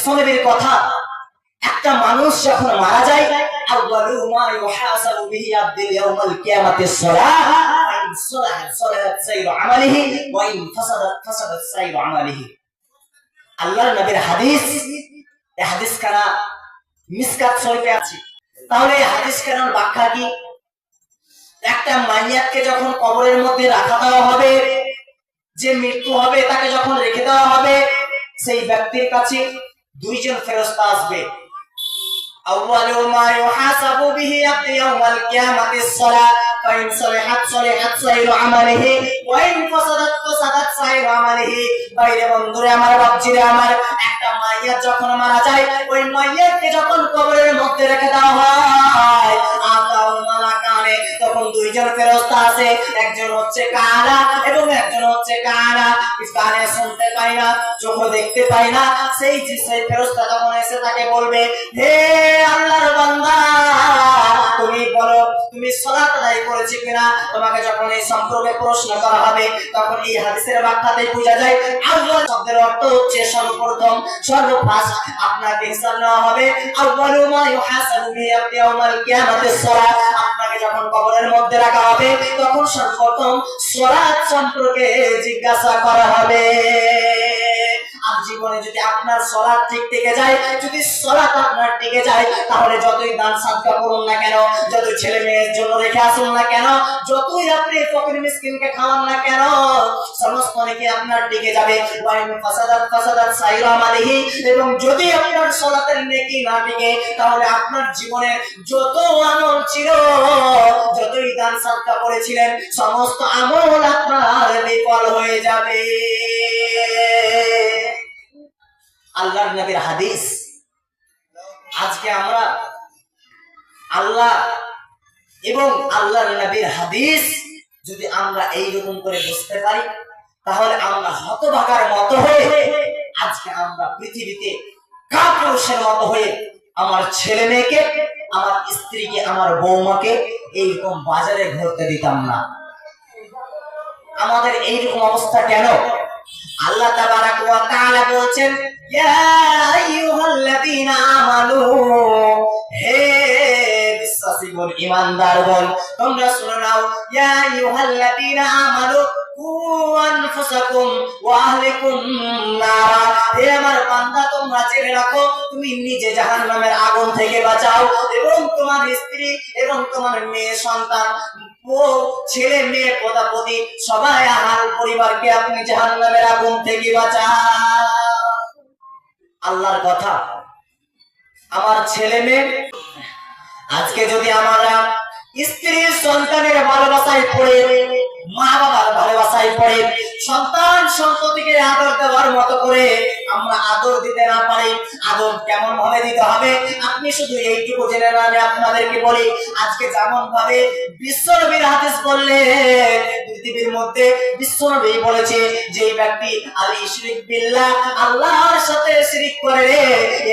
বিশ্বনবীর কথা, একটা মানুষ যখন মারা যায় আউয়ালু মা ইউহাসাবু বিহি আবদুল ইয়াউমাল কিয়ামাতিস সালাহ ওয়া ইন সালাহাত সালাহাত সাইরু আমালিহি ওয়া ইন ফাসাদাত ফাসাদাত সাইরু আমালিহি। আল্লাহর নবীর হাদিস, এই হাদিস খানা মিসকাত শরীফে আছে। তাহলে এই হাদিস খানার ব্যাখ্যা কি? একটা মাইয়াতকে যখন কবরের মধ্যে রাখা দেওয়া হবে, যে মৃত্যু হবে তাকে যখন রেখে দেওয়া হবে, সেই ব্যক্তির কাছে দুইজন ফেরেশতা আসবে। আউয়ালু মা ইউহাসাবু বিহি আবদু ইয়াউমাল কিয়ামাতিস সালাহ ওয়া ইন সালাহাত সালাহাত সাইরু আমালিহি ওয়া ইন ফাসাদাত ফাসাদাত সাইরু আমালিহি। বাইরে বন্ধুরে আমার, বাপজিরে আমার, একটা মাইয়াত যখন মারা যায়, ওই মাইয়াতকে যখন কবরের মধ্যে রেখে দেওয়া হয় আকাউল মালাকানে, তখন দুইজন ফেরেশতা আছে, একজন হচ্ছে কানা এবং একজন হচ্ছে কানা। কানে শুনতে পায় না, চোখে দেখতে পায় না। সেই ফেরেশতা যখন এসে তাকে বলবে, হে আল্লাহর বান্দা, তুমি বলো তুমি সালাত আদায় করেছো কিনা। তোমাকে যখন এই সম্পর্কে প্রশ্ন করা হবে, তখন এই হাদিসের ব্যাখ্যাতে বোঝা যায় আল্লাহ শব্দের অর্থ হচ্ছে সর্বপ্রথম, সর্বপ্রথম আপনাকে হিসাব নেওয়া হবে। আউয়ালু মা ইউহাসাবু বিহি আবদু ইয়াউমাল কিয়ামাতিস সালাহ, আপনাকে যখন কবরের মধ্যে রাখা হবে তখন সর্বপ্রথম সালাত সম্পর্কে জিজ্ঞাসা করা হবে। আর জীবনে যদি আপনার সালাত ঠিক থেকে যায়, যদি সালাত আপনার টিকে যায়, তাহলে যতই দান সাদকা করুন না কেন, যত ছেলে মেয়ের জন্য রেখে আসুন না কেন, যতই আপনি ফকির মিসকিনকে খাওয়ান না কেন, সমস্ত নেকি আপনার টিকে যাবে। ওয়া ইন ফাসাদাত ফাসাদাত সাইরু আমালিহি, এবং যদি আপনার সালাতের নেকি না টিকে, তাহলে আপনার জীবনে যত আমল ছিল, যতই দান সাদকা করেছিলেন, সমস্ত আমল আপনার বিফল হয়ে যাবে। আল্লাহর নবীর হাদিস। আজকে আমরা আল্লাহ এবং আল্লাহর নবীর হাদিস যদি আমরা এইরকম করে বুঝতে পারি, তাহলে আমরা হতভাগার মতো হয়ে আজকে আমরা পৃথিবীতে কাপুরুষের মতো হয়ে আমার ছেলে মেয়েকে, আমার স্ত্রীকে, আমার বৌমাকে এইরকম বাজারে ঘুরতে দিতাম না। আমাদের এইরকম অবস্থা কেন? আল্লাহ তাবারাক ওয়া তাআলা বলেন, ইয়া আইয়ুহাল্লাযীনা আমানু, হে বিশ্বাসীগণ, ঈমানদারগণ, তোমরা শুনে নাও। ইয়া আইয়ুহাল্লাযীনা আমানু কু আনফুসাকুম ওয়া আহলিকুম নারা, হে আমার বান্দা, তোমরা জেনে রাখো তুমি নিজে জাহান্নামের আগুন থেকে বাঁচাও, এবং তোমার স্ত্রী এবং তোমার মেয়ে সন্তান, ছেলে মেয়ে, প্রজাপতি, সবাই আহাল পরিবারকে আপনি জাহান্নামের আগুন থেকে বাঁচান। আল্লাহর কথা। আমার ছেলে মেয়ে, আজকে যদি আমরা স্ত্রী সন্তানের ভালোবাসায় পড়ে, মা বাবার ভালোবাসায় পড়ে, সন্তান সন্ততিকে আদর দেওয়ার মতো করে আমরা আদর দিতে না পারি, আদর কেমন ভাবে দিতে হবে আপনি শুধু এইটুকু জেনে নেন। আমি আপনাদেরকে বলি, আজকে যেমন ভাবে বিশ্বনবীর হাদিস বললে, পৃথিবীর মধ্যে বিশ্বনবী বলেছে যে ব্যক্তি আল ইশরিক বিল্লাহ, আল্লাহর সাথে শিরক করে,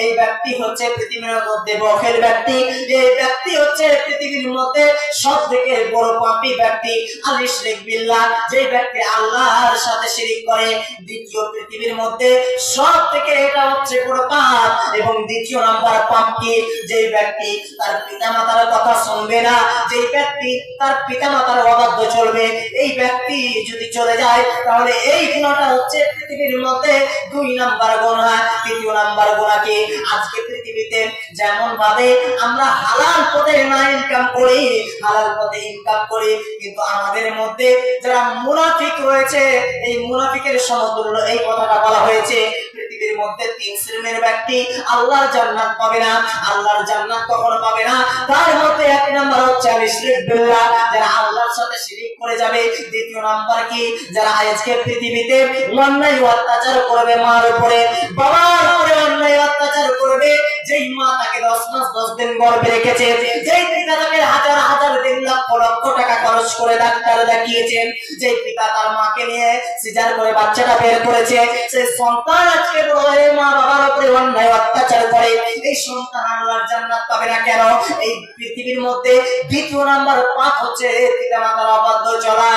এই ব্যক্তি হচ্ছে পৃথিবীর মধ্যে বখিল ব্যক্তি, এই ব্যক্তি হচ্ছে পৃথিবীর মধ্যে সবথেকে বড় পাপী ব্যক্তি। আল ইশরিক বিল্লাহ, যে ব্যক্তি আল্লাহর সাথে শিরক করে, দ্বিতীয় পৃথিবীর মধ্যে সবথেকে এটা হচ্ছে বড় পাপ। এবং দ্বিতীয় নাম্বার পাপ কি? যে ব্যক্তি তার পিতামাতার কথা শুনবে না, যে ব্যক্তি তার পিতামাতার অবাধ্য চলবে, এই ব্যক্তি যদি চলে যায়, তাহলে এই গুনাহটা হচ্ছে পৃথিবীর মধ্যে 2 নাম্বার গুনাহ। তৃতীয় নাম্বার গুনাহ কি? আজকে পৃথিবীতে যেমন ভাবে আমরা হালাল পথে না ইনকাম করি, হালাল পথে ইনকাম করি, কিন্তু আমাদের মধ্যে যারা মুনাফিক রয়েছে, এই মুনাফিকের সমতুল্য এই কথাটা বলা হয়েছে। পৃথিবীর মধ্যে 3 শ্রেণীর ব্যক্তি আল্লাহর জান্নাত পাবে না। আল্লাহর জান্নাত কখনো পাবে না। তার মধ্যে 1 নাম্বার হচ্ছে আল ইশরিক বিল্লাহ, যারা আল্লাহর সাথে শিরক করে যাবে। দ্বিতীয় নাম্বার কি? যারা আজকে পৃথিবীতে অন্যায় অত্যাচার করবে, মার উপরে, বাবার উপরে অন্যায় অত্যাচার করবে। যেই মা তাকে 10 মাস 10 দিন গর্ভে রেখেছে, যেই পিতা তাকে হাজার হাজার দিন লক্ষ লক্ষ টাকা খরচ করে ডাক্তার দেখিয়েছেন, যেই পিতা তার মাকে নিয়ে সিজার করে বাচ্চাটা বের করেছে, সেই সন্তান আজকে বড় হয়ে মা বাবার উপরে অন্যায় অত্যাচার করে, এই সন্তান আল্লাহর জান্নাত পাবে না কেন? এই পৃথিবীর মধ্যে দ্বিতীয় নাম্বার পাপ হচ্ছে পিতামাতার অবাধ্য চলা।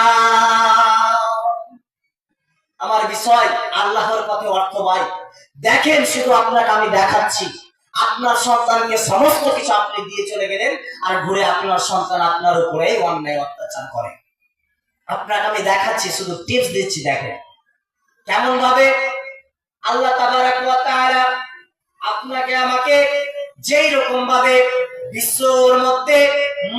আমার বিষয় আল্লাহর পথে অর্থ ব্যয়। দেখেন, শুধু আপনাকে আমি দেখাচ্ছি, আপনার সন্তানকে সমস্ত কিছু আপনি দিয়ে চলে গেলেন, আর ঘুরে আপনার সন্তান আপনার উপরে অন্যায় অত্যাচার করে। আপনাকে আমি দেখাচ্ছি, শুধু টিপস দিচ্ছি, দেখেন কেমন ভাবে আল্লাহ তাবারাক ওয়া তাআলা আপনাকে আমাকে যেই রকম ভাবে বিশ্বর মধ্যে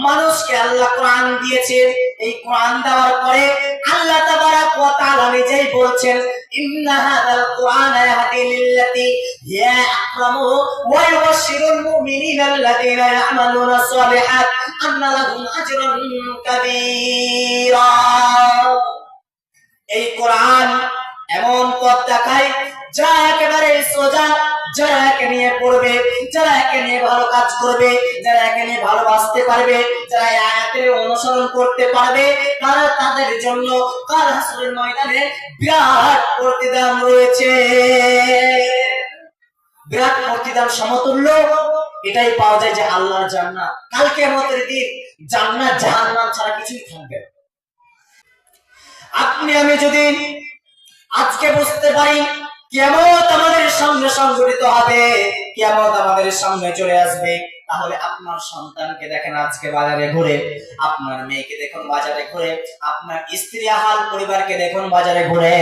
মানুষকে আল্লাহ কোরআন দিয়েছে, এই কোরআন দেওয়ার পরে আল্লাহ তাবারাক ওয়া তাআলা নিজেই বলছেন, ইন্না হাযাল কোরআনা ইয়াহদি লিল্লাতী হিয়া আকরামু ওয়া ইউবাশশিরুল মুমিনিনা আল্লাযীনা ইয়া'মালুনা আস-সালিহাত আন্না লাহুম আজরান কাবীরা। এই কোরআন এমন পথ দেখায় যা একেবারে সোজা, যারা একে নিয়ে পড়বে, যারা একে নিয়ে ভালো কাজ করবে, যারা একে নিয়ে ভালোবাসতে পারবে, যারা এই আয়াতের অনুসরণ করতে পারবে, তারা তাদের জন্য কাল হাসরের ময়দানে বিরাট প্রতিদান রয়েছে। বিরাট প্রতিদান সমতুল্য এটাই পাওয়া যায় যে আল্লাহর জান্নাত। কাল কিয়ামতের দিন জান্নাত জাহান্নাম ছাড়া কিছুই থাকবে না। আপনি আমি যদি আজকে বুঝতে পারি কিয়ামত আমাদের সামনে সংঘটিত হবে, কিয়ামত আমাদের সামনে চলে আসবে, তাহলে আপনার সন্তানকে দেখেন আজকে বাজারে ঘুরে, আপনার মেয়েকে দেখুন বাজারে ঘুরে, আপনার স্ত্রী হাল পরিবারকে দেখুন বাজারে ঘুরে।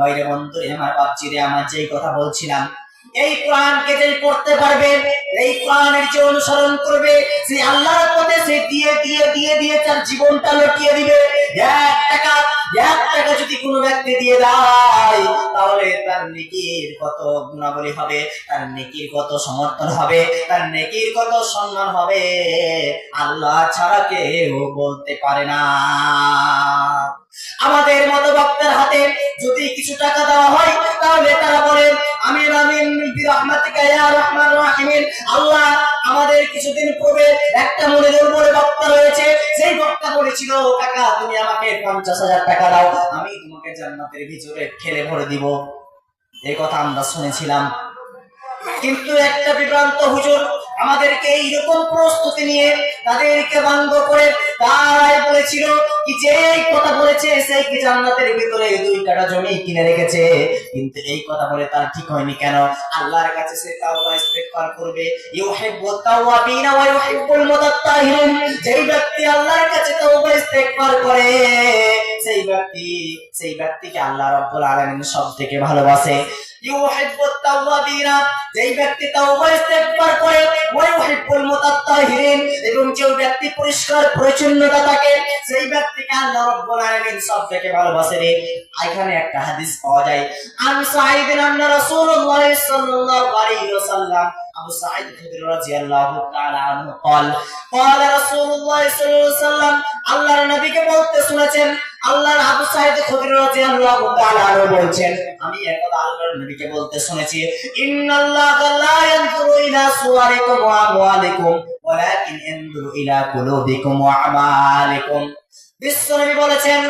বাইরে বন্ধুরে আমার বাচ্চিরে, আমার যেই কথা বলছিলাম, এই কোরআনকে যে পড়তে পারবে, এই কোরআনের যে অনুসরণ করবে, সে আল্লাহর পথে সে দিয়ে দিয়ে দিয়ে দিয়ে তার জীবনটা লটিয়ে দিবে। এক টাকা যদি কোনো ব্যক্তি দিয়ে দেয়, তাহলে তার নেকির কত গুণাবলী হবে, তার নেকির কত সমর্থন হবে, তার নেকির কত সম্মান হবে, আল্লাহ ছাড়া কেউ বলতে পারে না। আমাদের মতো বক্তার হাতে যদি কিছু টাকা দেওয়া হয়, তাহলে তারা বলেন আমিন আমিন বিরহমাতিকা ইয়া রাহমানুর রাহিম। আল্লাহ, আমাদের কিছুদিন পূর্বে একটা মনিরুল বলে বক্তা রয়েছে, সেই বক্তা বলেছিল, কাকা তুমি আমাকে 50,000 টাকা দাও, আমি তোমাকে জান্নাতের ভিতরে ঠেলে ভরে দিব। এই কথা আমরা শুনেছিলাম। কিন্তু একটা বিভ্রান্ত হুজুর আমাদেরকে এইরকম প্রস্তুতি নিয়ে তাদেরকে বাধ্য করে তারাই বলেছিল কি যে এই কথা বলেছে সেই কি জান্নাতের ভিতরে 2 কাঠা জমি কিনে রেখেছে। কিন্তু এই কথা বলে তার ঠিক হয়নি কেন? আল্লাহর কাছে সে তাওবা ইস্তেগফার করবে, ইউহিব্বুত তাওয়াবিনা ওয়া ইউহিব্বুল মুতাত্তাহিরিন। যেই ব্যক্তি আল্লাহর কাছে তাওবা ইস্তেগফার করে, সেই ব্যক্তিকে আল্লাহ রাব্বুল আলামিন সবথেকে ভালোবাসে। ইউহিব্বুত তাওয়াবিনা, যেই ব্যক্তি তাওবা ইস্তেগফার করে, ওয়া ইউহিব্বুল মুতাত্তাহিরিন, এবং যে ব্যক্তি পরিষ্কার পরিচ্ছন্নতা থাকে, সেই ব্যক্তিকে আল্লাহ রাব্বুল আলামিন সবথেকে ভালোবাসে রে। এখানে একটা হাদিস পাওয়া যায়, আন সাঈদ আন্না রাসূলুল্লাহ সাল্লাল্লাহু আলাইহি ওয়াসাল্লাম, আবু সাঈদ খুদরি রাদিয়াল্লাহু তাআলা আনহু قال قال رسول الله صلى الله عليه وسلم, আল্লাহর নবীকে বলতে শুনেছেন, আল্লাহর আবু সাঈদ খুদরি রাদিয়াল্লাহু তাআলা আনহু বলছেন, আমি একদা আল্লাহর নবীকে বলতে শুনেছি, ইন্নাল্লাহা লা ইয়ানজুরু ইলা সুওয়ারিকুম ওয়া আমওয়ালিকুম ওয়ালাকিন ইয়ানজুরু ইলা কুলুবিকুম ওয়া আমালিকুম। বিশ্বনবী বলেছেন,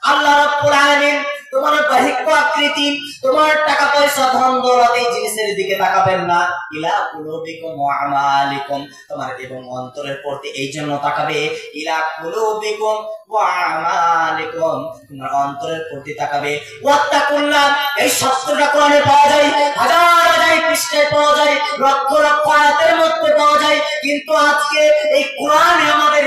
আল্লাহ রাব্বুল আলামিন তোমার বাহ্যিক আকৃতি, তোমার টাকা পয়সা ধন দৌলত এই জিনিসের দিকে তাকাবেন না, ইলা কুলুবিকুম ওয়া আমালিকুম, তোমার এবং অন্তরের প্রতি এই জন্য তাকাবে, ইলা কুলুবিকুম ওয়া আমালিকুম, তোমার অন্তরের প্রতি তাকাবে। ওয়াত্তাকুল্লাহ, এই শব্দটা কোরআনে পাওয়া যায়, হাজার হাজার পৃষ্ঠায় পাওয়া যায়, লক্ষ লক্ষ আয়াতের মধ্যে পাওয়া যায়। কিন্তু আজকে এই কোরআনে আমাদের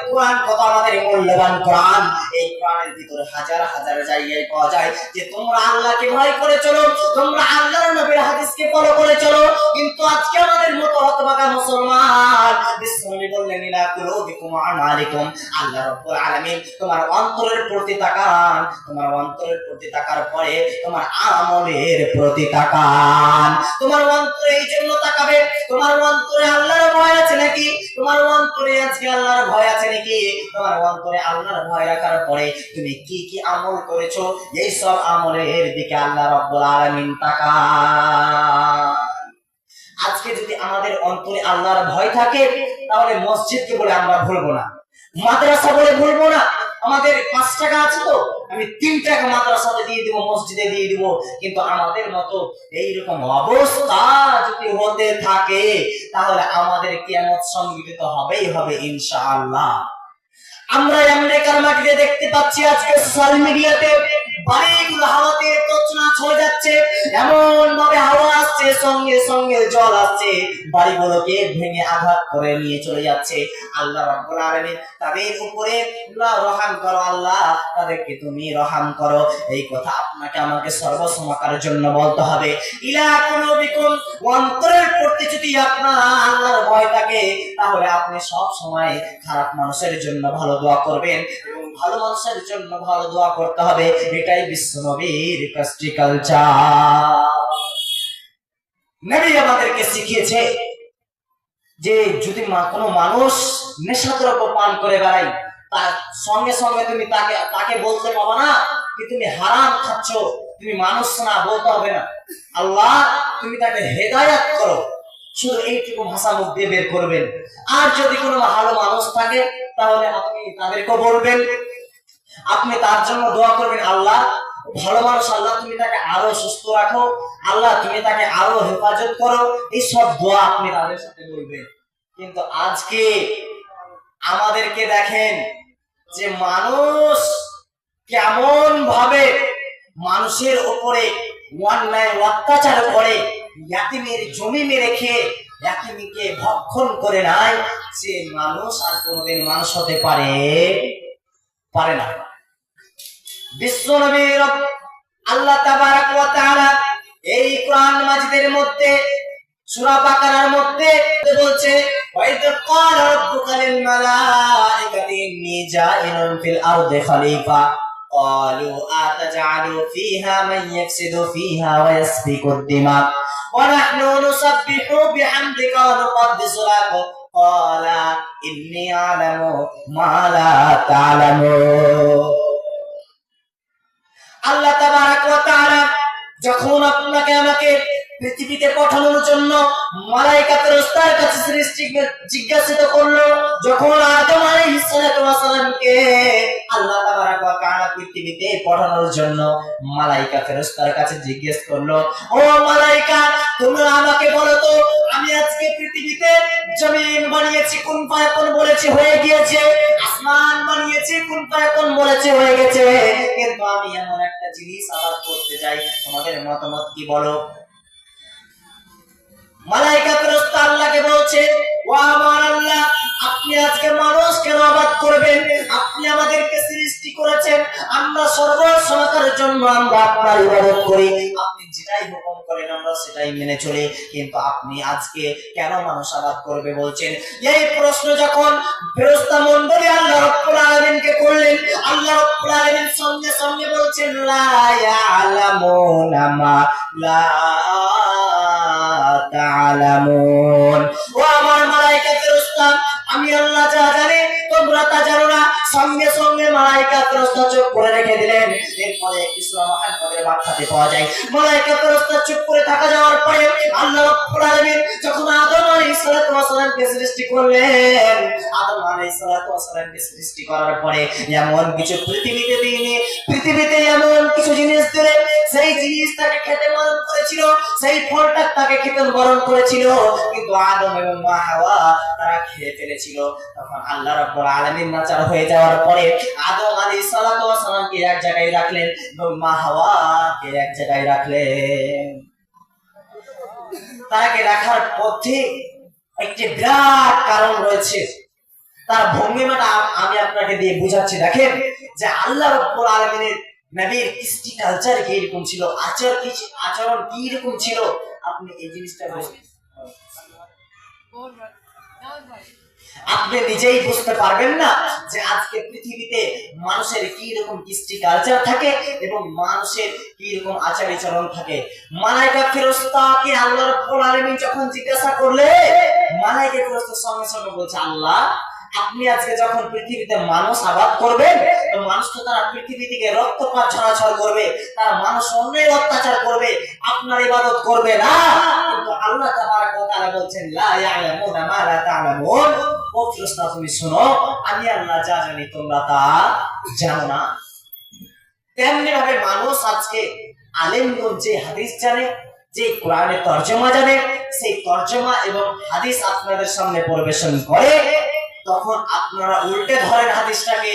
কোরআন কত আমাদের মূল্যবান কোরআন, এই কোরআনের ভিতরে হাজার হাজার জায়গায় পাওয়া যায় যে তোমরা আল্লাহকে ভয় করে চলো, তোমরা আল্লাহর নবীর হাদিসকে ফলো করে চলো। কিন্তু আজকে আমাদের মতো হতভাগা মুসলমান, বিশ্বনবী বললেন ইলা কুলুবিকুম ওয়া আমালিকুম, আল্লাহ রাব্বুল আলামিন তোমার অন্তরের প্রতি তাকান, তোমার অন্তরের প্রতি তাকার পরে তোমার আমলের প্রতি তাকান। তোমার অন্তরে এই জন্য তাকাবে, তোমার অন্তরে আল্লাহর ভয় আছে নাকি, তোমার অন্তরে আজকে আল্লাহর ভয় আছে নাকি, তোমার অন্তরে আল্লাহর ভয় রাখার পরে তুমি কি কি আমল করেছো, এই সব আমলের দিকে আল্লাহ রাব্বুল আলামিন তাকান। আজকে যদি আমাদের অন্তরে আল্লাহর ভয় থাকে, তাহলে মসজিদকে বলে আমরা ভুলবো না, মাদ্রাসা বলে ভুলবো না। আমাদের 5 টাকা আছে তো আমি 3 টাকা মাদ্রাসাতে দিয়ে দিব, মসজিদে দিয়ে দিব। কিন্তু আমাদের মতো এইরকম অবস্থা যদি হতে থাকে, তাহলে আমাদের কিয়ামত সংঘটিত হবেই হবে ইনশাআল্লাহ। আমরা আমেরিকার মাটিতে দেখতে পাচ্ছি আজকে সোশ্যাল মিডিয়াতে বাড়িগুলো হাওয়াতে তছনছ হয়ে যাচ্ছে, এমন ভাবে হাওয়া আসছে, সঙ্গে সঙ্গে জল আসছে, বাড়িগুলোকে ভেঙে আঘাত করে নিয়ে চলে যাচ্ছে। আল্লাহ রাব্বুল আলামিন তাদের উপরে রহম করো, আল্লাহ তাদেরকে তুমি রহম করো, এই কথা আপনাকে আমাকে সর্বসময়ের জন্য বলতে হবে। ইলা কুলুবিকুম, অন্তরের প্রতি যদি আপনার আল্লাহর ভয় থাকে, তাহলে আপনি সব সময় খারাপ মানুষের জন্য ভালো দোয়া করবেন এবং ভালো মানুষের জন্য ভালো দোয়া করতে হবে। এটাই বিশ্ব নবীর কৃষ্টি কালচার। নবী আমাদেরকে শিখিয়েছে যে যদি কোনো মানুষ নেশাদ্রব্য পান করে বেড়ায়, তার সঙ্গে সঙ্গে তুমি তাকে বলতে পারো না কি তুমি হারাম খাচ্ছ, তুমি মানুষ না, বলতে হবে না, আল্লাহ তুমি তাকে হেদায়েত করো, শুধু এইটুকু ভাষা মুখ দিয়ে বের করবেন। আর যদি কোনো ভালো মানুষ থাকে তাহলে আপনি তাদেরকে বলবেন, আপনি তার জন্য দোয়া করবেন, আল্লাহ ভালো মানুষ, আল্লাহ তুমি তাকে আরো সুস্থ রাখো, আল্লাহ তুমি তাকে আরো হেফাজত করো, এই সব দোয়া আপনি তাদের সাথে বলবেন। কিন্তু আজকে আমাদেরকে দেখেন যে মানুষ কেমন ভাবে মানুষের উপরে অন্যায় অত্যাচার করে, ইয়াতিমের জমি মেরে খেয়ে ইয়াতিমকে ভক্ষণ করে নাই, সে মানুষ আর কোনোদিন মানুষ হতে পারে না। বিশ্বনবীর আল্লাহ তাবারক ওয়া তাআলা এই কোরআন মাজিদের মধ্যে সূরা বাকারার মধ্যে বলছে, ওয়াইদ ক্বালা রাব্বুকা লিল মালাইকাতি ইন্নী জাইলুন ফিল আরদি খলিফা ক্বালু আতাজআলু ফিহা মান ইয়াফসিদু ফিহা ওয়া ইয়াসফিকুদ দিমা ওয়া নাহনু নুসাব্বিহু বিহামদিকা ওয়া নুকদ্দিসু লাক ক্বালা ইন্নী আ'লামু মা লা তা'লামুন। আল্লাহ তাবারক ওয়া তাআলা যখন আপনাকে আমাকে পৃথিবীতে পাঠানোর জন্য মালায়েকা ফেরেশতার কাছে জিজ্ঞাসিত করলো, যখন আদম আলাইহিস সালাতু ওয়াস সালামকে আল্লাহ তাবারক ওয়া তাআলা পৃথিবীতে পাঠানোর জন্য মালায়েকা ফেরেশতার কাছে জিজ্ঞেস করলো, ও মালায়েকা তোমরা আমাকে বলো তো, আমি আজকে পৃথিবীতে জমিন বানিয়েছি, কুন ফায়াকুন বলেছি হয়ে গিয়েছে, আসমান বানিয়েছি, কুন ফায়াকুন বলেছি হয়ে গেছে, কিন্তু আমি এমন একটা জিনিস আবার করতে যাই, তোমাদের মতামত কি বলো? মালায়েকা ফেরেশতা আল্লাহকে বলছে, ও আমার আল্লাহ, আপনি আজকে মানুষ কেন আবাদ করবেন? আপনি আমাদেরকে সৃষ্টি করেছেন, আমরা সর্বসময়ের জন্য আমরা আপনার ইবাদত করি, আপনি যেটাই হুকুম করেন আমরা সেটাই মেনে চলি, কিন্তু আপনি আজকে কেন মানুষ আবাদ করবে বলছেন? এই প্রশ্ন যখন ফেরেশতা মণ্ডলী আল্লাহ রাব্বুল আলামিনকে করলেন, আল্লাহ রাব্বুল আলামিন সঙ্গে সঙ্গে বলছেন, লা ইয়ালামুনা মা লা তা'লামুন। ও আমার মালায়েকা ফেরেশতা, আমি আল্লাহ যা জানি তোমরা তা জানো না। সঙ্গে সঙ্গে মালায়েকা ফেরেশতা চুপ করে রেখে দিলেন। এরপরে সূরা মুহাম্মাদের ব্যাখ্যাতে পাওয়া যায়, মালায়েকা ফেরেশতা চুপ করে থাকা যাওয়ার পরে আল্লাহ রাব্বুল আলামিন যখন আদম আলাইহিস সালাতু ওয়াস সালামকে সৃষ্টি করলেন, আদম আলাইহিস সালাতু ওয়াস সালামকে সৃষ্টি করার পরে এমন কিছু পৃথিবীতে এমন কিছু জিনিস দিলেন, সেই জিনিস তাকে খেতে বারণ করেছিল, সেই ফলটা তাকে খেতে বারণ করেছিল, কিন্তু আদম এবং মা হাওয়া তারা খেয়ে ফেলেছিল। তখন আল্লাহ রাব্বুল আলামিন নাচার হয়ে যাওয়ার পরে আদম আলাইহিস সালাতু ওয়াস সালামকে এক জায়গায় রাখলেন এবং মা হাওয়াকে এক জায়গায় রাখলেন। তাকে রাখার পথে একটি বিরাট কারণ রয়েছে, তার ভঙ্গিমাটা আমি আপনাকে দিয়ে বুঝাচ্ছি। দেখেন যে আল্লাহ রাব্বুল আলামিনের নবীর কৃষ্টি কালচার কি এরকম ছিল, আচরণ কি এরকম ছিল, আপনি এই জিনিসটা আপনি নিজেই বুঝতে পারবেন না যে আজকে পৃথিবীতে মানুষের কি রকম কৃষ্টি কালচার থাকে এবং মানুষের কি রকম আচার-আচরণ থাকে। মালায়েকা ফেরেশতাকে আল্লাহ রাব্বুল আলামিন যখন জিজ্ঞাসা করলে, মালায়েকা ফেরেশতা সঙ্গে সঙ্গে বলছে, আল্লাহ আপনি আজকে যখন পৃথিবীতে মানুষ আবাদ করবেন, তো মানুষ তো তারা পৃথিবী থেকে রক্তপাত ছড়াছড় করবে, তারা মানুষ অন্যায় অত্যাচার করবে, আপনার ইবাদত করবে না। কিন্তু আল্লাহ তাবারক ওয়া তাআলা বলছেন, লা ইয়ালামুনা মা লা তা'লামুন। ও ফেরেশতা তুমি শুনো, আমি আল্লাহ যা জানি তোমরা তা জানো না। তেমনি ভাবে মানুষ আজকে আলেমগণ যে হাদিস জানে, যে কোরআনের তরজমা জানে, সেই তরজমা এবং হাদিস আপনাদের সামনে পরিবেশন করে, তখন আপনারা উল্টে ধরেন হাদিসটাকে।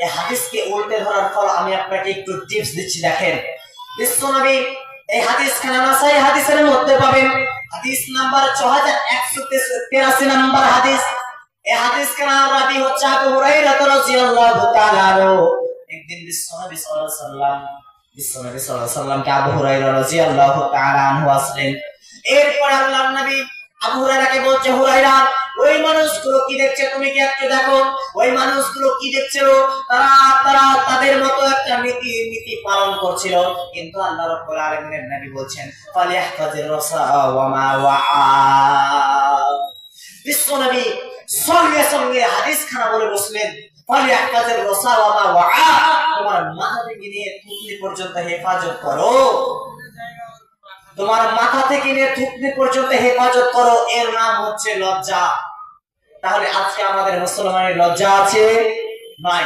এই হাদিসকে উল্টে ধরার ফল আমি আপনাকে একটু টিপস দিচ্ছি। দেখেন, বিশ্বনবী এই হাদিস খানা নাসাই হাদিসের মধ্যে পাবেন, হাদিস নাম্বার 6183 নাম্বার হাদিস। এই হাদিস খানা রাবি হচ্ছে আবু হুরায়রা রাদিয়াল্লাহু তাআলা আনহু। একদিন বিশ্বনবী সাল্লাল্লাহু আলাইহি ওয়াসাল্লামকে আবু হুরায়রা রাদিয়াল্লাহু তাআলা আনহু আসলেন। এরপর আল্লাহর নবী আবু হুরায়রাকে বলছে, হুরায়রা ওই মানুষগুলো কি দেখছে, তুমি কি একটু দেখো ওই মানুষগুলো কি দেখছিল। তারা তারা তাদের মতো একটা নীতি পালন করছিল। কিন্তু আল্লাহ রাব্বুল আলামিনের নবী বলছেন, ফালিয়াহফাজির রাসা ওয়া মা ওয়াআ। বিশ্বনবী সঙ্গে সঙ্গে হাদিস খানা বলে বসলেন, ফালিয়াহফাজির রাসা ওয়া মা ওয়াআ, তোমার মাথা থেকে নিয়ে থুতনি পর্যন্ত হেফাজত করো, তোমার মাথা থেকে নিয়ে থুতনি পর্যন্ত হেফাজত করো। এর নাম হচ্ছে লজ্জা। তাহলে আজকে আমাদের মুসলমানের লজ্জা আছে? নাই।